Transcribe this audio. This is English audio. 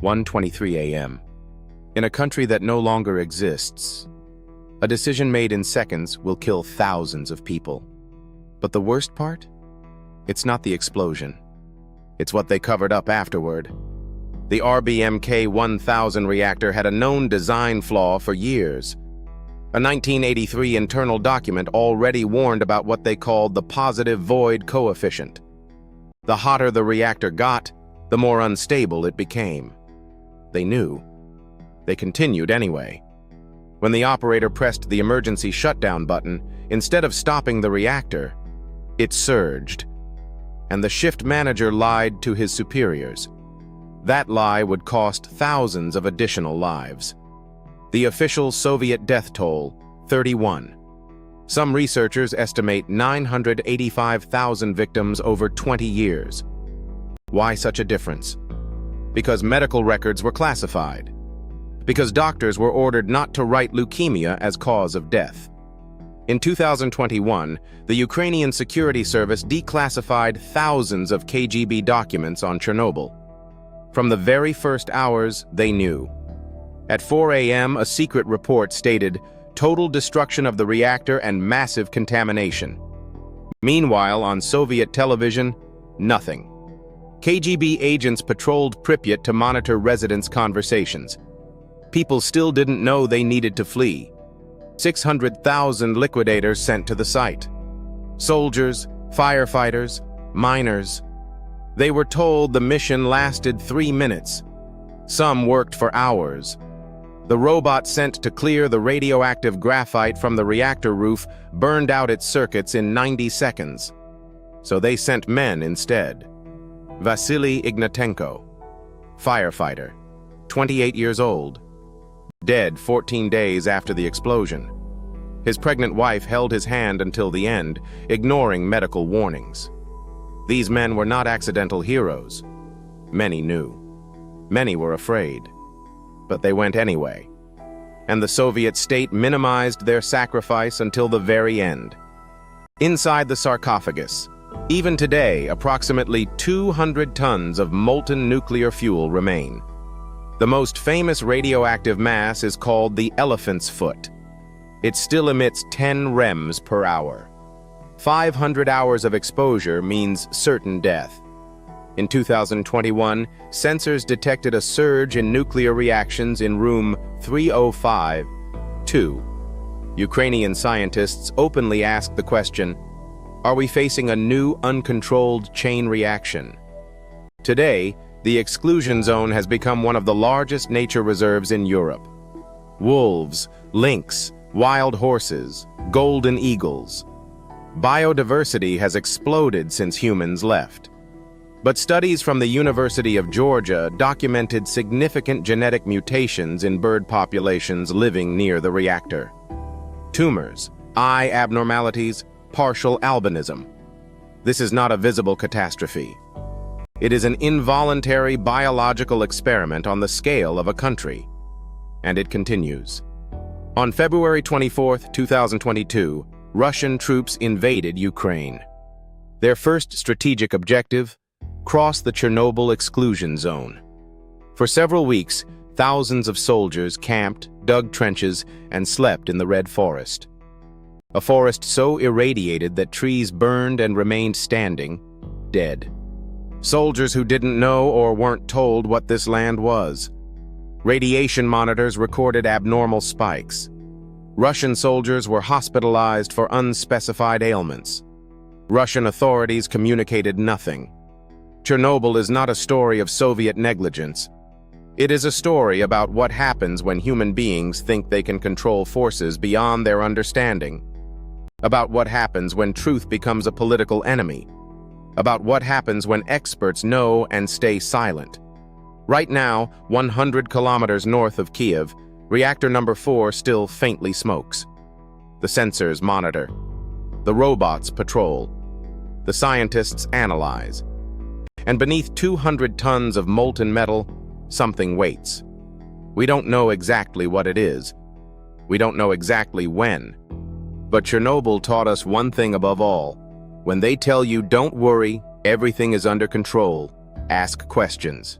1:23 a.m. In a country that no longer exists, a decision made in seconds will kill thousands of people. But the worst part? It's not the explosion. It's what they covered up afterward. The RBMK-1000 reactor had a known design flaw for years. A 1983 internal document already warned about what they called the positive void coefficient. The hotter the reactor got, the more unstable it became. They knew. They continued anyway. When the operator pressed the emergency shutdown button, instead of stopping the reactor, it surged. And the shift manager lied to his superiors. That lie would cost thousands of additional lives. The official Soviet death toll, 31. Some researchers estimate 985,000 victims over 20 years. Why such a difference? Because medical records were classified. Because doctors were ordered not to write leukemia as cause of death. In 2021, the Ukrainian Security Service declassified thousands of KGB documents on Chernobyl. From the very first hours, they knew. At 4 a.m., a secret report stated total destruction of the reactor and massive contamination. Meanwhile, on Soviet television, nothing. KGB agents patrolled Pripyat to monitor residents' conversations. People still didn't know they needed to flee. 600,000 liquidators sent to the site. Soldiers, firefighters, miners. They were told the mission lasted 3 minutes. Some worked for hours. The robot sent to clear the radioactive graphite from the reactor roof burned out its circuits in 90 seconds. So they sent men instead. Vasily Ignatenko, firefighter, 28 years old, dead 14 days after the explosion. His pregnant wife held his hand until the end, ignoring medical warnings. These men were not accidental heroes. Many knew. Many were afraid. But they went anyway. And the Soviet state minimized their sacrifice until the very end. Inside the sarcophagus, even today, approximately 200 tons of molten nuclear fuel remain. The most famous radioactive mass is called the elephant's foot. It still emits 10 rems per hour. 500 hours of exposure means certain death. In 2021, sensors detected a surge in nuclear reactions in room 305-2. Ukrainian scientists openly asked the question, are we facing a new, uncontrolled chain reaction? Today, the exclusion zone has become one of the largest nature reserves in Europe. Wolves, lynx, wild horses, golden eagles. Biodiversity has exploded since humans left. But studies from the University of Georgia documented significant genetic mutations in bird populations living near the reactor. Tumors, eye abnormalities, partial albinism. This is not a visible catastrophe. It is an involuntary biological experiment on the scale of a country. And it continues. On February 24, 2022, Russian troops invaded Ukraine. Their first strategic objective: cross the Chernobyl exclusion zone. For several weeks, thousands of soldiers camped, dug trenches, and slept in the Red Forest. A forest so irradiated that trees burned and remained standing, dead. Soldiers who didn't know or weren't told what this land was. Radiation monitors recorded abnormal spikes. Russian soldiers were hospitalized for unspecified ailments. Russian authorities communicated nothing. Chernobyl is not a story of Soviet negligence. It is a story about what happens when human beings think they can control forces beyond their understanding. About what happens when truth becomes a political enemy. About what happens when experts know and stay silent. Right now, 100 kilometers north of Kiev, reactor number 4 still faintly smokes. The sensors monitor. The robots patrol. The scientists analyze. And beneath 200 tons of molten metal, something waits. We don't know exactly what it is. We don't know exactly when. But Chernobyl taught us one thing above all. When they tell you don't worry, everything is under control, ask questions.